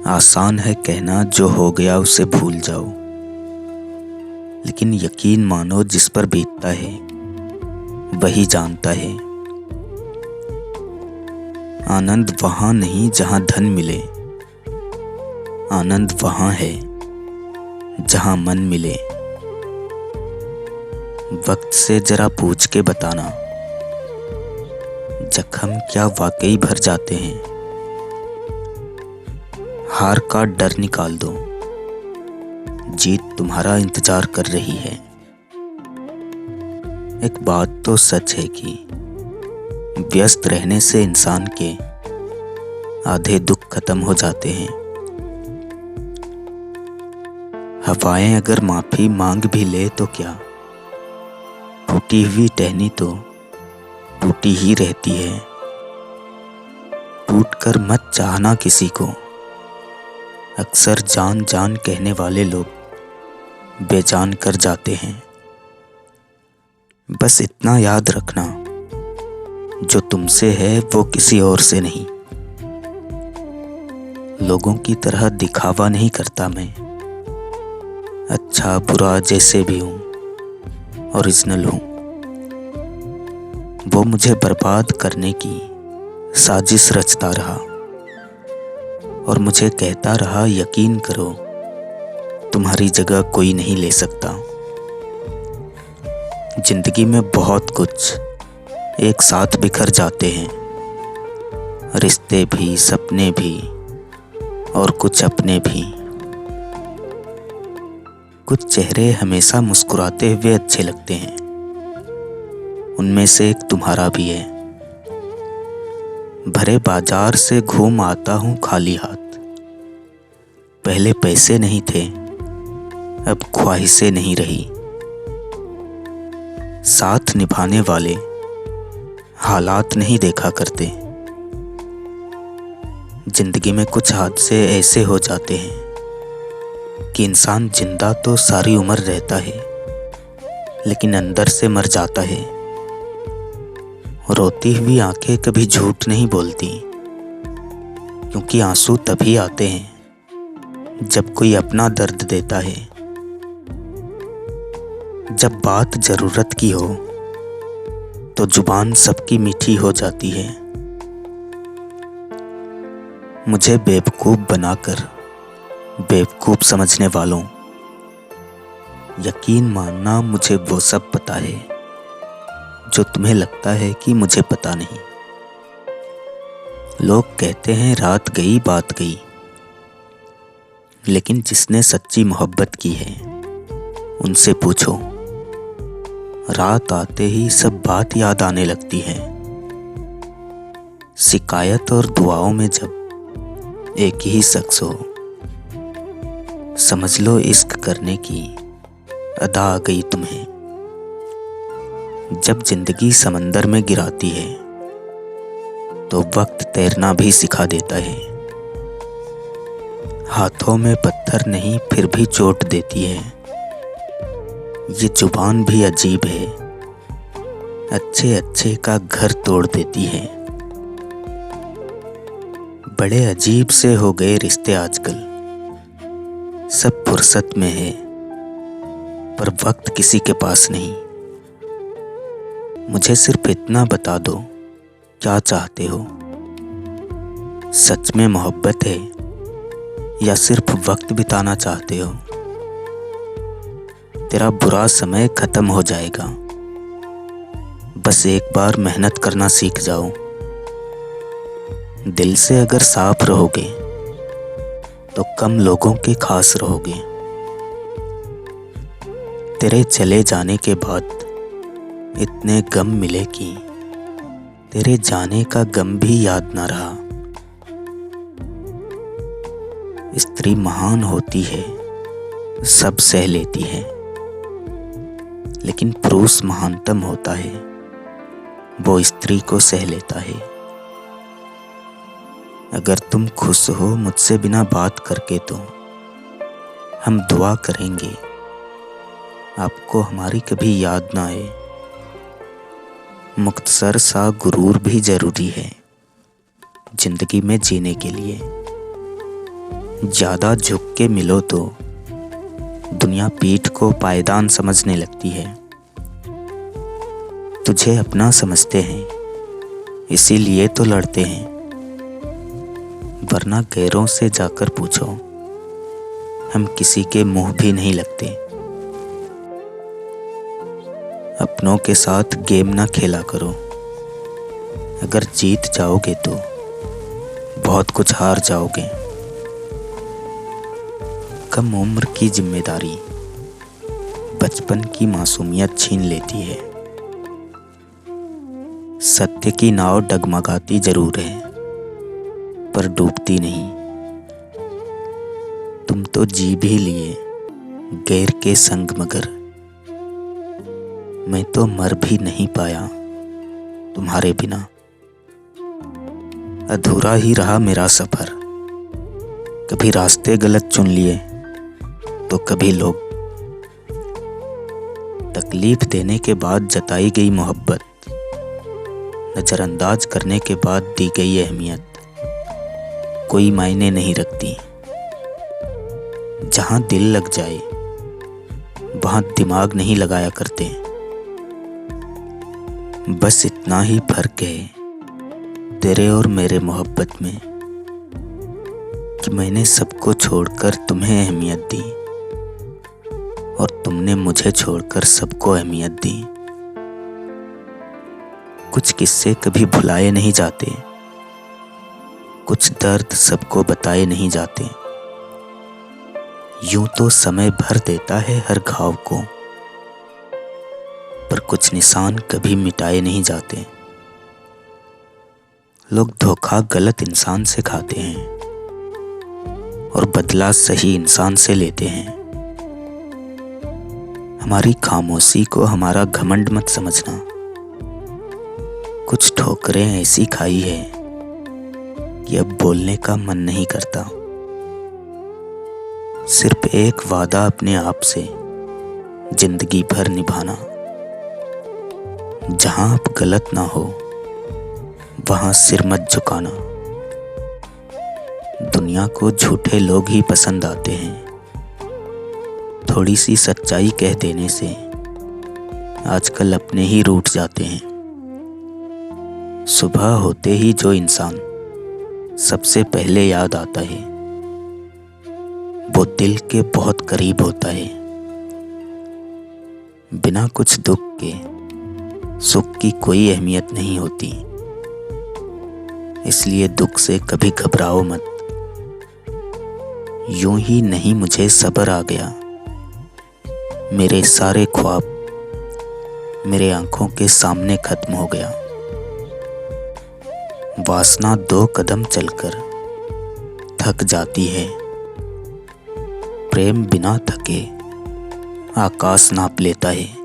आसान है कहना जो हो गया उसे भूल जाओ, लेकिन यकीन मानो जिस पर बीतता है वही जानता है। आनंद वहाँ नहीं जहाँ धन मिले, आनंद वहाँ है जहाँ मन मिले। वक्त से जरा पूछ के बताना, जख्म क्या वाकई भर जाते हैं। हार का डर निकाल दो, जीत तुम्हारा इंतजार कर रही है। एक बात तो सच है कि व्यस्त रहने से इंसान के आधे दुख खत्म हो जाते हैं। हवाएं अगर माफी मांग भी ले तो क्या, टूटी हुई टहनी तो टूटी ही रहती है। टूट कर मत चाहना किसी को, अक्सर जान जान कहने वाले लोग बेजान कर जाते हैं। बस इतना याद रखना, जो तुमसे है वो किसी और से नहीं। लोगों की तरह दिखावा नहीं करता मैं, अच्छा बुरा जैसे भी हूँ, ओरिजिनल हूँ। वो मुझे बर्बाद करने की साजिश रचता रहा और मुझे कहता रहा यकीन करो तुम्हारी जगह कोई नहीं ले सकता। जिंदगी में बहुत कुछ एक साथ बिखर जाते हैं, रिश्ते भी, सपने भी और कुछ अपने भी। कुछ चेहरे हमेशा मुस्कुराते हुए अच्छे लगते हैं, उनमें से एक तुम्हारा भी है। भरे बाजार से घूम आता हूँ खाली हाथ, पहले पैसे नहीं थे अब ख्वाहिशें नहीं रही। साथ निभाने वाले हालात नहीं देखा करते। जिंदगी में कुछ हादसे ऐसे हो जाते हैं कि इंसान जिंदा तो सारी उम्र रहता है, लेकिन अंदर से मर जाता है। रोती हुई आंखें कभी झूठ नहीं बोलती, क्योंकि आंसू तभी आते हैं जब कोई अपना दर्द देता है। जब बात जरूरत की हो तो जुबान सबकी मीठी हो जाती है। मुझे बेवकूफ बनाकर बेवकूफ समझने वालों, यकीन मानना मुझे वो सब पता है जो तुम्हें लगता है कि मुझे पता नहीं। लोग कहते हैं रात गई बात गई, लेकिन जिसने सच्ची मोहब्बत की है उनसे पूछो, रात आते ही सब बात याद आने लगती है। शिकायत और दुआओं में जब एक ही शख्स हो, समझ लो इश्क करने की अदा आ गई तुम्हें। जब जिंदगी समंदर में गिराती है तो वक्त तैरना भी सिखा देता है। हाथों में पत्थर नहीं फिर भी चोट देती है। ये जुबान भी अजीब है, अच्छे अच्छे का घर तोड़ देती है। बड़े अजीब से हो गए रिश्ते आजकल, सब फुर्सत में है पर वक्त किसी के पास नहीं। मुझे सिर्फ इतना बता दो, क्या चाहते हो? सच में मोहब्बत है या सिर्फ वक्त बिताना चाहते हो? तेरा बुरा समय खत्म हो जाएगा, बस एक बार मेहनत करना सीख जाओ। दिल से अगर साफ रहोगे तो कम लोगों के खास रहोगे। तेरे चले जाने के बाद इतने गम मिले कि तेरे जाने का गम भी याद ना रहा। स्त्री महान होती है, सब सह लेती है, लेकिन पुरुष महानतम होता है, वो स्त्री को सह लेता है। अगर तुम खुश हो मुझसे बिना बात करके तो हम दुआ करेंगे आपको हमारी कभी याद ना आए। मुख्तसर सा गुरूर भी जरूरी है जिंदगी में जीने के लिए। ज्यादा झुक के मिलो तो दुनिया पीठ को पायदान समझने लगती है। तुझे अपना समझते हैं, इसीलिए तो लड़ते हैं, वरना गैरों से जाकर पूछो, हम किसी के मुंह भी नहीं लगते। अपनों के साथ गेम ना खेला करो, अगर जीत जाओगे तो बहुत कुछ हार जाओगे। कम उम्र की जिम्मेदारी बचपन की मासूमियत छीन लेती है। सत्य की नाव डगमगाती जरूर है, पर डूबती नहीं। तुम तो जी भी लिए गैर के संग, मगर मैं तो मर भी नहीं पाया तुम्हारे बिना। अधूरा ही रहा मेरा सफर, कभी रास्ते गलत चुन लिए तो कभी लोग। तकलीफ देने के बाद जताई गई मोहब्बत, नजरअंदाज करने के बाद दी गई अहमियत कोई मायने नहीं रखती। जहां दिल लग जाए वहां दिमाग नहीं लगाया करते। बस इतना ही फर्क है तेरे और मेरे मोहब्बत में कि मैंने सबको छोड़कर तुम्हें अहमियत दी और तुमने मुझे छोड़कर सबको अहमियत दी। कुछ किस्से कभी भुलाए नहीं जाते, कुछ दर्द सबको बताए नहीं जाते। यूं तो समय भर देता है हर घाव को, पर कुछ निशान कभी मिटाए नहीं जाते। लोग धोखा गलत इंसान से खाते हैं और बदला सही इंसान से लेते हैं। हमारी खामोशी को हमारा घमंड मत समझना। कुछ ठोकरें ऐसी खाई है कि अब बोलने का मन नहीं करता। सिर्फ एक वादा अपने आप से जिंदगी भर निभाना, जहां आप गलत ना हो वहां सिर मत झुकाना। दुनिया को झूठे लोग ही पसंद आते हैं, थोड़ी सी सच्चाई कह देने से आजकल अपने ही रूठ जाते हैं। सुबह होते ही जो इंसान सबसे पहले याद आता है वो दिल के बहुत करीब होता है। बिना कुछ दुख के सुख की कोई अहमियत नहीं होती, इसलिए दुख से कभी घबराओ मत। यूं ही नहीं मुझे सब्र आ गया, मेरे सारे ख्वाब मेरे आंखों के सामने खत्म हो गया। वासना 2 कदम चलकर थक जाती है, प्रेम बिना थके आकाश नाप लेता है।